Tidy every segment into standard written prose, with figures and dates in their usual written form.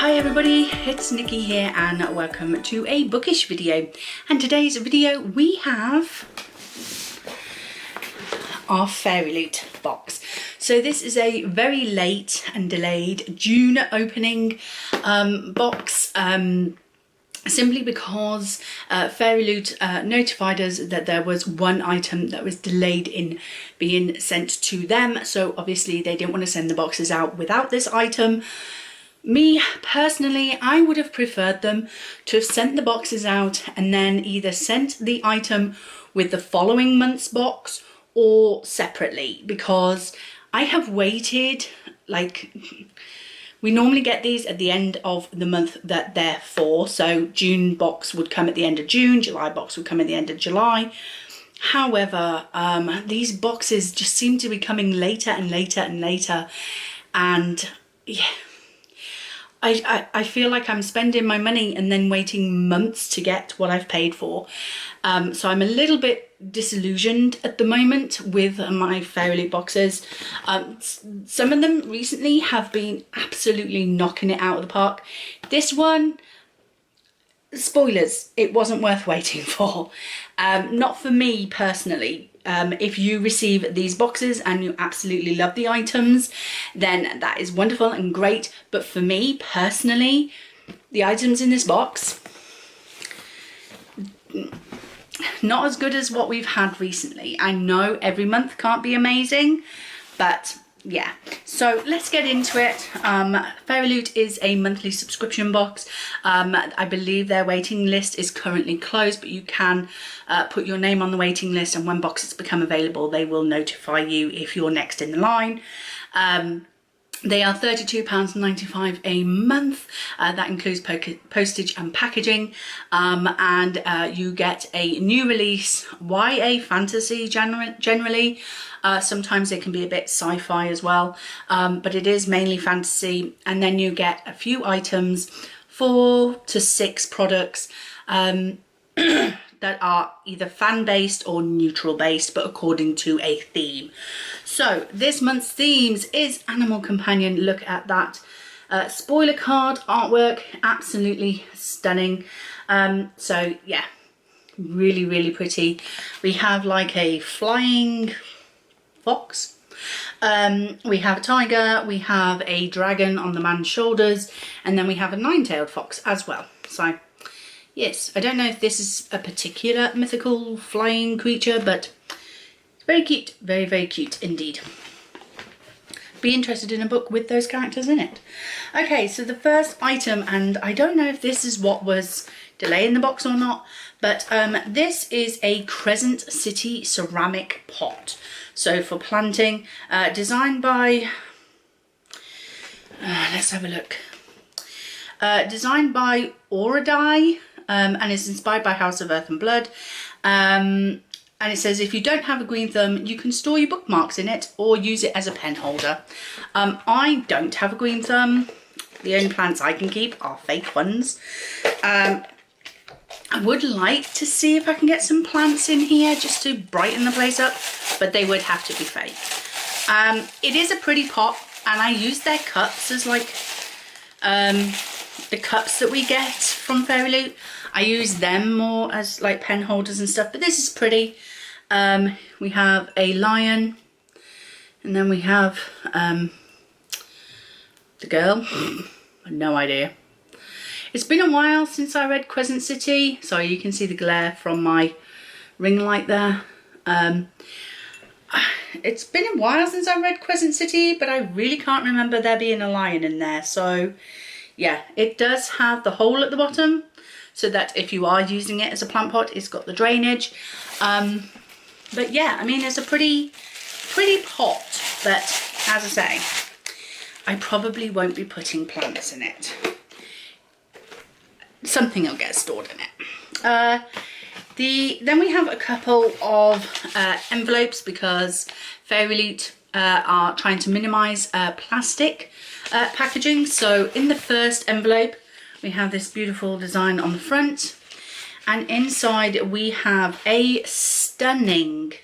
Hi everybody, it's Nikki here and welcome to a bookish video. And today's video we have our Fairyloot box. So this is a very late and delayed June opening box. Simply because Fairyloot notified us that there was one item that was delayed in being sent to them. So obviously they didn't want to send the boxes out without this item. Me personally, I would have preferred them to have sent the boxes out and then either sent the item with the following month's box or separately, because I have waited, like, we normally get these at the end of the month that they're for. So June box would come at the end of June, July box would come at the end of July. However, these boxes just seem to be coming later and later and later. And yeah, I feel like I'm spending my money and then waiting months to get what I've paid for. So I'm a little bit disillusioned at the moment with my Fairyloot boxes. Some of them recently have been absolutely knocking it out of the park. This one, spoilers, it wasn't worth waiting for. Not for me personally. If you receive these boxes and you absolutely love the items, then that is wonderful and great. But for me personally, the items in this box, not as good as what we've had recently. I know every month can't be amazing, but yeah. So let's get into it. Fairyloot is a monthly subscription box. I believe their waiting list is currently closed, but you can put your name on the waiting list, and when boxes become available, they will notify you if you're next in the line. They are £32.95 a month. That includes postage and packaging. And you get a new release, YA fantasy generally. Sometimes it can be a bit sci-fi as well, but it is mainly fantasy. And then you get a few items, 4 to 6 products that are either fan-based or neutral-based, but according to a theme. So this month's themes is Animal Companion. Look at that spoiler card artwork, absolutely stunning. So yeah, really, really pretty. We have like a flying fox. We have a tiger, we have a dragon on the man's shoulders, and then we have a nine-tailed fox as well. So yes, I don't know if this is a particular mythical flying creature, but it's very cute. Very, very cute indeed. Be interested in a book with those characters in it. Okay, so the first item, and I don't know if this is what was delaying the box or not, but this is a Crescent City ceramic pot. So for planting, designed by, let's have a look. Designed by Oradai. And it's inspired by House of Earth and Blood. And it says, if you don't have a green thumb, you can store your bookmarks in it or use it as a pen holder. I don't have a green thumb. The only plants I can keep are fake ones. I would like to see if I can get some plants in here just to brighten the place up, but they would have to be fake. It is a pretty pot, and I use their cups as like the cups that we get from Fairyloot. I use them more as like pen holders and stuff, but this is pretty. We have a lion, and then we have the girl. I have no idea. It's been a while since I read Crescent City. Sorry, you can see the glare from my ring light there. It's been a while since I read Crescent City, but I really can't remember there being a lion in there. So yeah, it does have the hole at the bottom, so that if you are using it as a plant pot, it's got the drainage. But yeah, I mean, it's a pretty pot, but as I say, I probably won't be putting plants in it. Something will get stored in it. Then we have a couple of envelopes, because Fairyloot are trying to minimise plastic packaging. So in the first envelope, we have this beautiful design on the front, and inside we have a stunning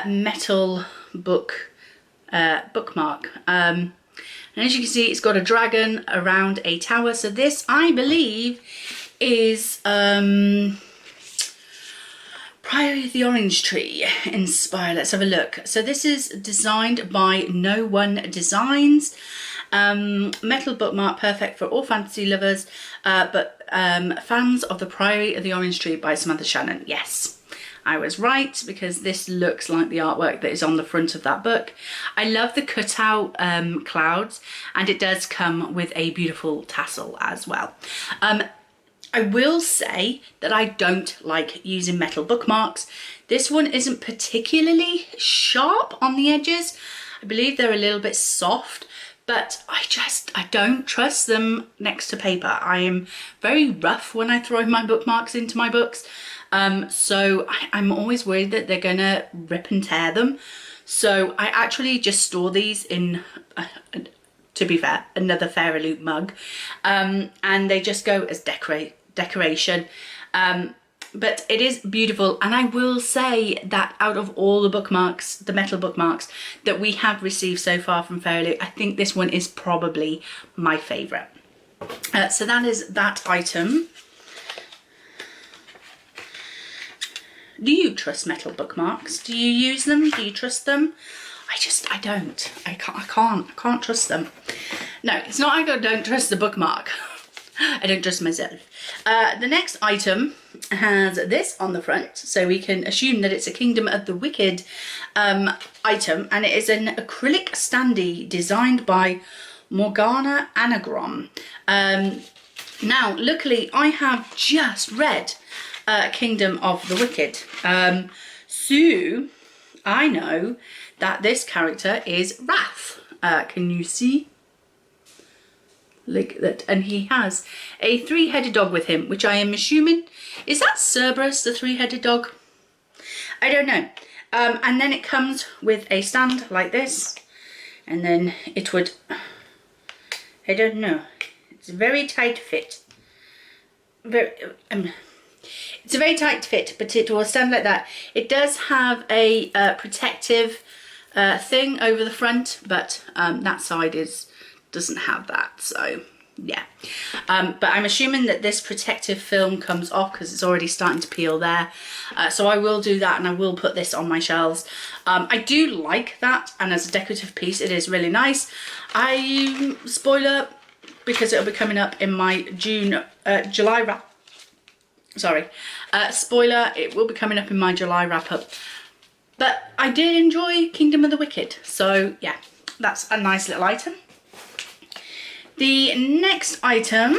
metal bookmark. And as you can see, it's got a dragon around a tower. So this, I believe, is Priory of the Orange Tree inspired. Let's have a look. So this is designed by No One Designs. Metal bookmark, perfect for all fantasy lovers, but fans of the Priory of the Orange Tree by Samantha Shannon. Yes, I was right, because this looks like the artwork that is on the front of that book. I love the cutout clouds, and it does come with a beautiful tassel as well. I will say that I don't like using metal bookmarks. This one isn't particularly sharp on the edges. I believe they're a little bit soft, but I don't trust them next to paper. I am very rough when I throw my bookmarks into my books. So I'm always worried that they're gonna rip and tear them. So I actually just store these in, to be fair, another Fairyloot mug. And they just go as decoration. But it is beautiful, and I will say that out of all the bookmarks, the metal bookmarks that we have received so far from Fairyloot, I think this one is probably my favourite. So that is that item. Do you trust metal bookmarks? Do you use them? Do you trust them? I don't. I can't trust them. No, it's not I don't trust the bookmark. I don't trust myself. The next item has this on the front, so we can assume that it's a Kingdom of the Wicked item, and it is an acrylic standee designed by Morgana Anagram. Now, luckily, I have just read Kingdom of the Wicked, so I know that this character is Wrath. Can you see? Like that, and he has a three-headed dog with him, which I am assuming is that Cerberus, the three-headed dog. I don't know. And then it comes with a stand like this, and then it would, I don't know, it's a very tight fit. It's a very tight fit, but it will stand like that. It does have a protective thing over the front, but that side doesn't have that, so yeah. But I'm assuming that this protective film comes off because it's already starting to peel there. So I will do that, and I will put this on my shelves. I do like that, and as a decorative piece it is really nice. Spoiler, because it'll be coming up in my July wrap. Sorry, spoiler, it will be coming up in my July wrap up. But I did enjoy Kingdom of the Wicked, so yeah, that's a nice little item. The next item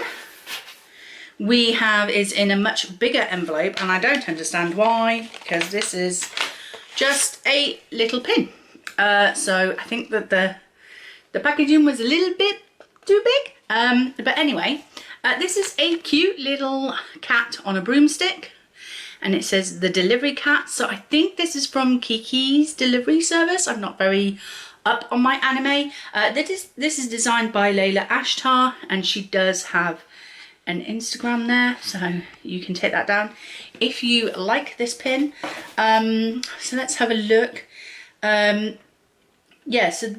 we have is in a much bigger envelope, and I don't understand why, because this is just a little pin. So I think that the packaging was a little bit too big. But anyway, this is a cute little cat on a broomstick, and it says the delivery cat. So I think this is from Kiki's delivery service. I'm not very up on my anime. This is designed by Layla Ashtar, and she does have an Instagram there, so you can take that down if you like this pin. So let's have a look. Yeah, so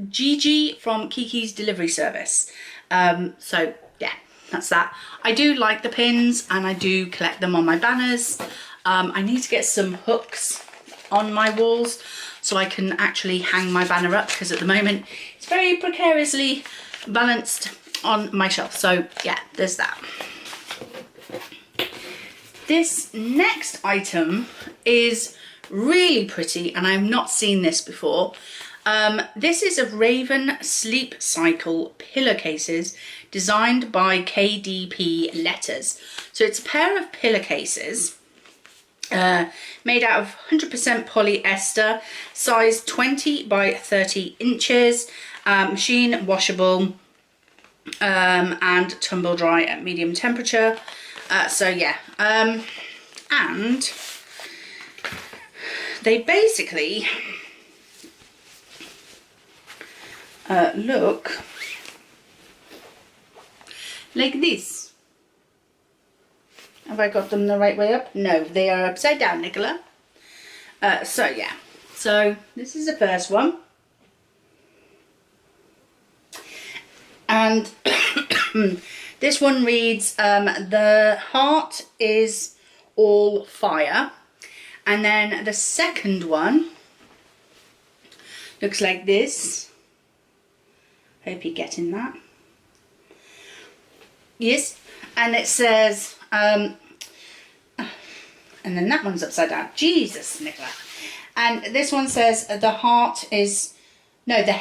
Gigi from Kiki's delivery service. So yeah, that's that. I do like the pins, and I do collect them on my banners. I need to get some hooks on my walls so I can actually hang my banner up, because at the moment it's very precariously balanced on my shelf. So yeah, there's that. This next item is really pretty, and I've not seen this before. This is a Raven Sleep Cycle pillowcases designed by KDP Letters. So it's a pair of pillowcases made out of 100% polyester, size 20 by 30 inches, machine washable, and tumble dry at medium temperature. So yeah, and they basically look like this. Have I got them the right way up? No, they are upside down, Nicola. So yeah, so this is the first one. And this one reads, the heart is all fire. And then the second one looks like this. Hope you're getting that. Yes. And it says, and then that one's upside down. Jesus, Nicola. And this one says, the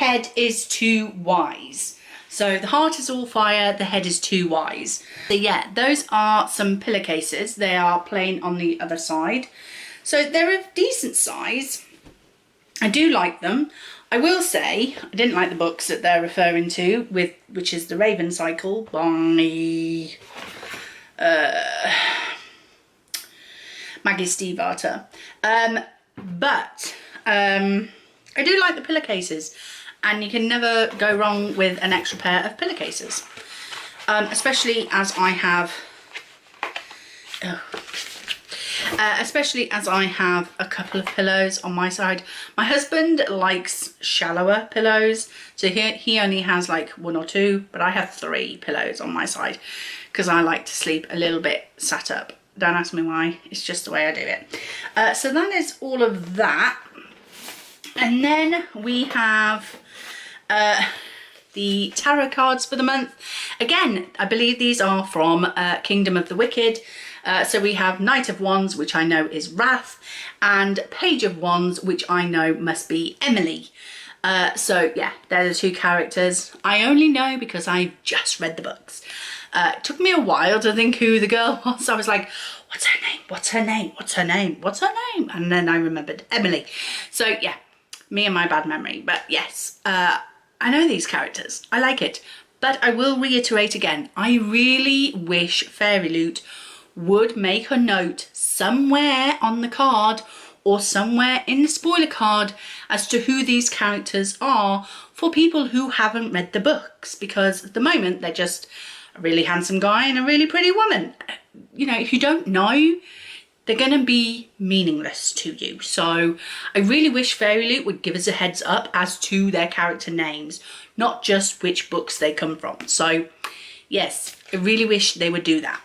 head is too wise. So the heart is all fire, the head is too wise. So yeah, those are some pillowcases. They are plain on the other side. So they're of decent size. I do like them. I will say, I didn't like the books that they're referring to, which is The Raven Cycle by Maggie Stiefvater. But I do like the pillowcases, and you can never go wrong with an extra pair of pillowcases, especially as I have a couple of pillows on my side. My husband likes shallower pillows, so he only has like 1 or 2, but I have 3 pillows on my side because I like to sleep a little bit sat up. Don't ask me why, it's just the way I do it. So that is all of that. And then we have the tarot cards for the month. Again, I believe these are from Kingdom of the Wicked. So we have Knight of Wands, which I know is Wrath, and Page of Wands, which I know must be Emily. So yeah, they're the 2 characters. I only know because I just read the books. It took me a while to think who the girl was. I was like, what's her name? What's her name? What's her name? What's her name? And then I remembered Emily. So yeah, me and my bad memory. But yes, I know these characters. I like it. But I will reiterate again, I really wish Fairyloot would make a note somewhere on the card or somewhere in the spoiler card as to who these characters are for people who haven't read the books, because at the moment they're just a really handsome guy and a really pretty woman. You know, if you don't know, they're going to be meaningless to you. So I really wish Fairyloot would give us a heads up as to their character names, not just which books they come from. So yes, I really wish they would do that.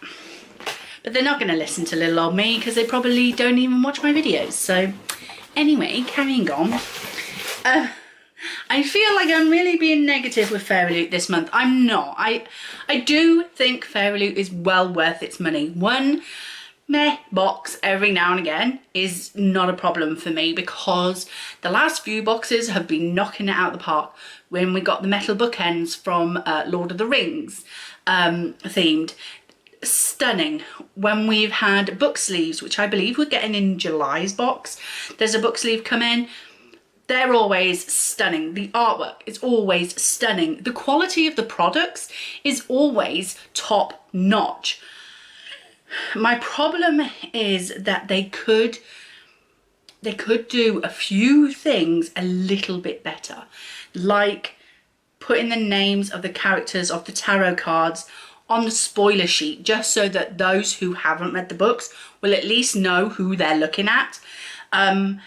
But they're not going to listen to little old me because they probably don't even watch my videos. So anyway, carrying on. I feel like I'm really being negative with Fairyloot this month. I'm not. I do think Fairyloot is well worth its money. One meh box every now and again is not a problem for me, because the last few boxes have been knocking it out of the park. When we got the metal bookends from Lord of the Rings themed, stunning. When we've had book sleeves, which I believe we're getting in July's box, there's a book sleeve come in. They're always stunning. The artwork is always stunning. The quality of the products is always top notch. My problem is that they could do a few things a little bit better, like putting the names of the characters of the tarot cards on the spoiler sheet, just so that those who haven't read the books will at least know who they're looking at. And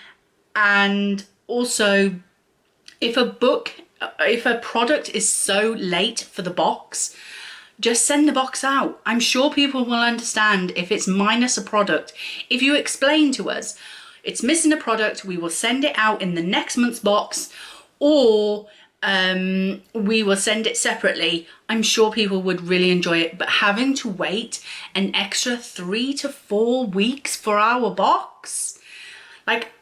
also, if a product is so late for the box, just send the box out. I'm sure people will understand if it's minus a product. If you explain to us it's missing a product, we will send it out in the next month's box, or we will send it separately. I'm sure people would really enjoy it. But having to wait an extra 3 to 4 weeks for our box, like,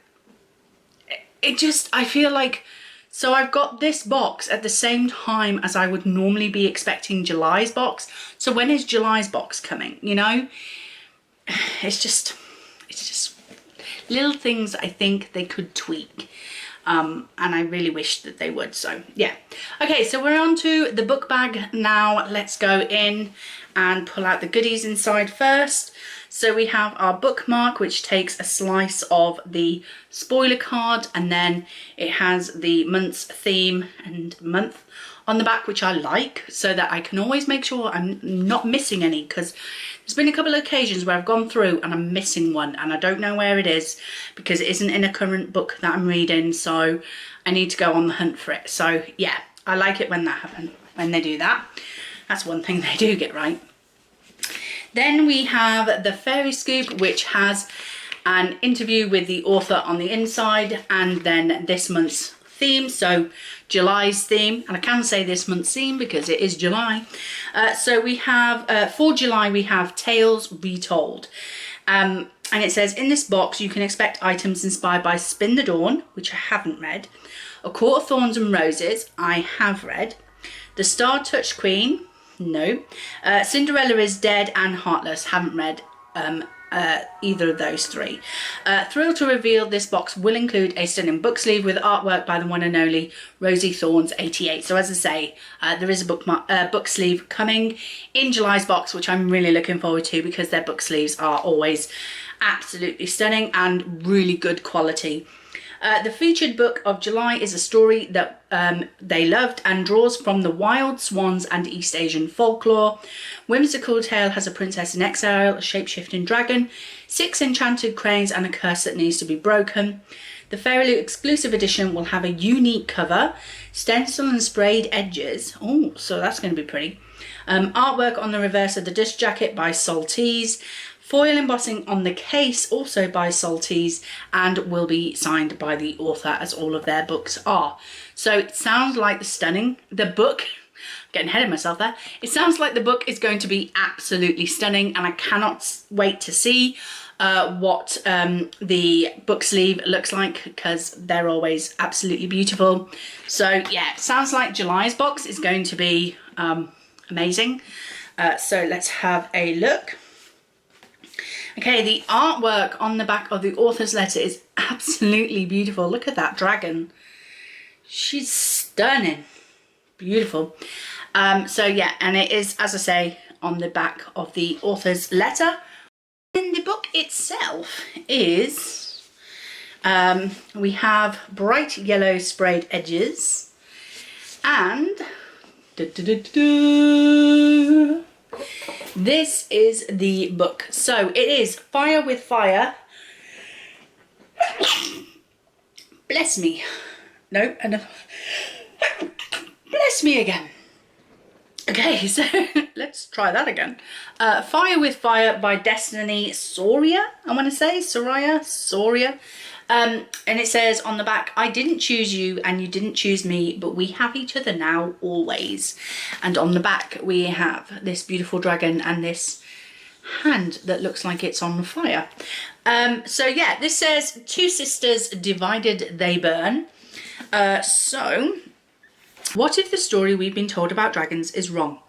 it just, I feel like, so I've got this box at the same time as I would normally be expecting July's box. So when is July's box coming, you know? It's just little things I think they could tweak. And I really wish that they would, so yeah. Okay, so we're on to the book bag now. Let's go in and pull out the goodies inside first. So we have our bookmark, which takes a slice of the spoiler card, and then it has the month's theme and month on the back, which I like, so that I can always make sure I'm not missing any, because there's been a couple of occasions where I've gone through and I'm missing one and I don't know where it is because it isn't in a current book that I'm reading, so I need to go on the hunt for it. So yeah, I like it when that happens. when they do that. That's one thing they do get right. Then we have the Fairy Scoop, which has an interview with the author on the inside, and then this month's theme, so July's theme, and I can say this month's theme because it is July. So we have, for July, we have Tales Retold. And it says, in this box, you can expect items inspired by Spin the Dawn, which I haven't read, A Court of Thorns and Roses, I have read, The Star-Touched Queen, no, Cinderella is Dead and Heartless, haven't read either of those three. Thrilled to reveal this box will include a stunning book sleeve with artwork by the one and only Rosie Thorns 88. So as I say, there is a book sleeve coming in July's box, which I'm really looking forward to because their book sleeves are always absolutely stunning and really good quality. The featured book of July is a story that they loved and draws from the wild swans and East Asian folklore. Whimsical Tale has a princess in exile, a shape-shifting dragon, 6 enchanted cranes and a curse that needs to be broken. The Fairyloot exclusive edition will have a unique cover, stencil and sprayed edges. Oh, so that's going to be pretty. Artwork on the reverse of the disc jacket by Saltese. Foil embossing on the case, also by Saltese, and will be signed by the author, as all of their books are. So it sounds like the book, getting ahead of myself there, it sounds like the book is going to be absolutely stunning, and I cannot wait to see what the book sleeve looks like, because they're always absolutely beautiful. So yeah, it sounds like July's box is going to be amazing. So let's have a look. Okay, the artwork on the back of the author's letter is absolutely beautiful. Look at that dragon. She's stunning. Beautiful. So yeah, and it is, as I say, on the back of the author's letter. In the book itself is, we have bright yellow sprayed edges and this is the book. So it is Fire with Fire. Bless me. No, another. Bless me again. Okay, so let's try that again. Fire with Fire by Destiny Soria, I want to say. Soria. And it says on the back, I didn't choose you and you didn't choose me, but we have each other now, always. And on the back, we have this beautiful dragon and this hand that looks like it's on fire. So yeah, this says, two sisters divided, they burn. So what if the story we've been told about dragons is wrong?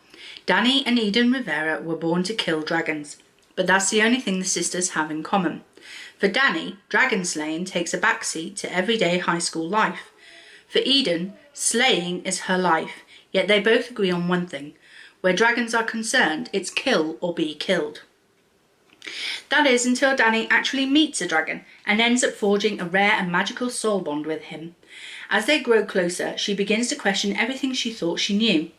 Danny and Eden Rivera were born to kill dragons, but that's the only thing the sisters have in common. For Danny, dragon slaying takes a backseat to everyday high school life. For Eden, slaying is her life, yet they both agree on one thing. Where dragons are concerned, it's kill or be killed. That is until Danny actually meets a dragon and ends up forging a rare and magical soul bond with him. As they grow closer, she begins to question everything she thought she knew.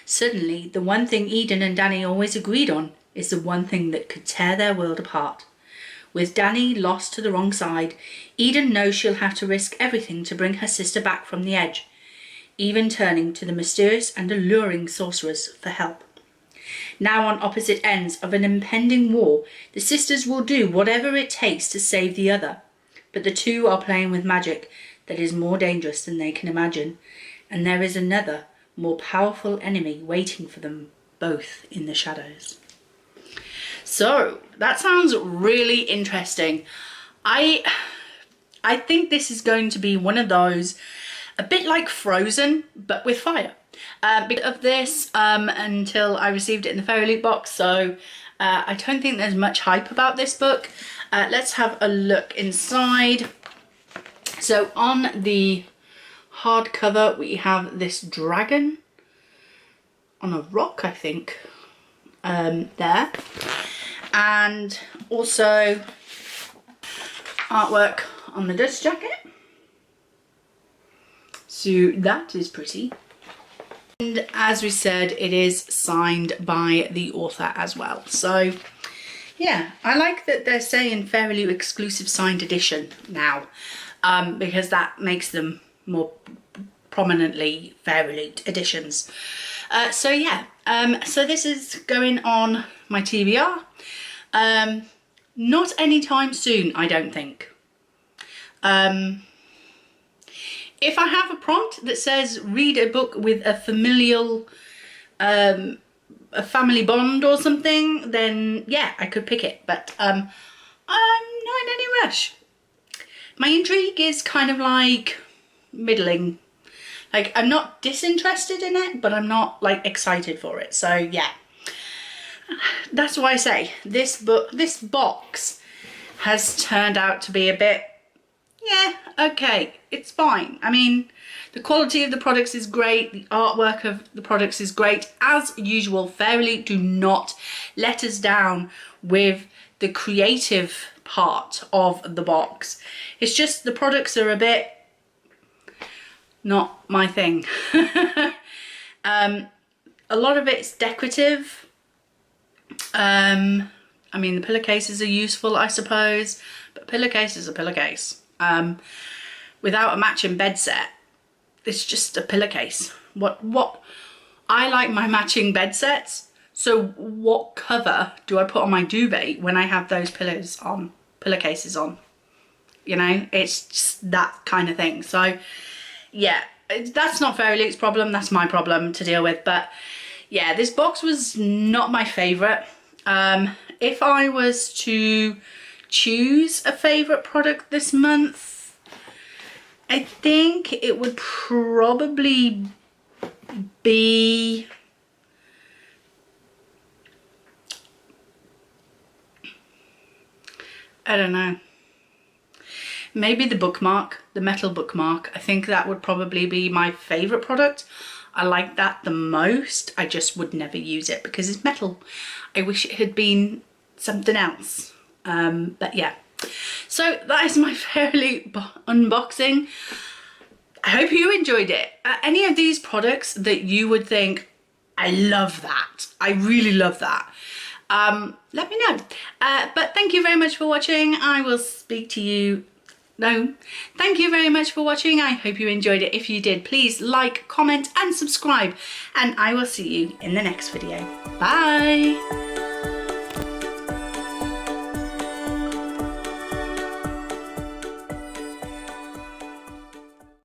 Suddenly, the one thing Eden and Danny always agreed on is the one thing that could tear their world apart. With Danny lost to the wrong side, Eden knows she'll have to risk everything to bring her sister back from the edge, even turning to the mysterious and alluring sorceress for help. Now on opposite ends of an impending war, the sisters will do whatever it takes to save the other. But the two are playing with magic that is more dangerous than they can imagine, and there is another, more powerful enemy waiting for them both in the shadows. So that sounds really interesting. I think this is going to be one of those, a bit like Frozen, but with fire. Because of this, until I received it in the Fairyloot box, so I don't think there's much hype about this book. Let's have a look inside. So on the hardcover, we have this dragon on a rock, I think, there. And also artwork on the dust jacket. So that is pretty. And as we said, it is signed by the author as well. So yeah, I like that they're saying Fairyloot exclusive signed edition now, because that makes them more prominently Fairyloot editions. So yeah, so this is going on my TBR. Not anytime soon, I don't think. If I have a prompt that says read a book with a familial, a family bond or something, then yeah, I could pick it, but I'm not in any rush. My intrigue is kind of like middling. Like, I'm not disinterested in it, but I'm not like excited for it. So yeah, that's why I say this box has turned out to be a bit, yeah, okay, it's fine. I mean, the quality of the products is great. The artwork of the products is great. As usual, Fairyloot do not let us down with the creative part of the box. It's just the products are a bit not my thing. A lot of it's decorative. I mean, the pillowcases are useful, I suppose, but pillowcase is a pillowcase. Without a matching bed set, it's just a pillowcase. What I like my matching bed sets, so what cover do I put on my duvet when I have those pillowcases on? You know, it's just that kind of thing. So yeah, that's not Fairyloot's problem, that's my problem to deal with. But yeah, this box was not my favourite. If I was to choose a favourite product this month, I think it would probably be I don't know, maybe the bookmark, the metal bookmark. I think that would probably be my favourite product. I like that the most. I just would never use it because it's metal. I wish it had been something else. But yeah, so that is my Fairyloot unboxing. I hope you enjoyed it. Any of these products that you would think, I love that, I really love that, let me know. But thank you very much for watching. I will speak to you. No, thank you very much for watching. I hope you enjoyed it. If you did, please like, comment and subscribe, and I will see you in the next video. Bye.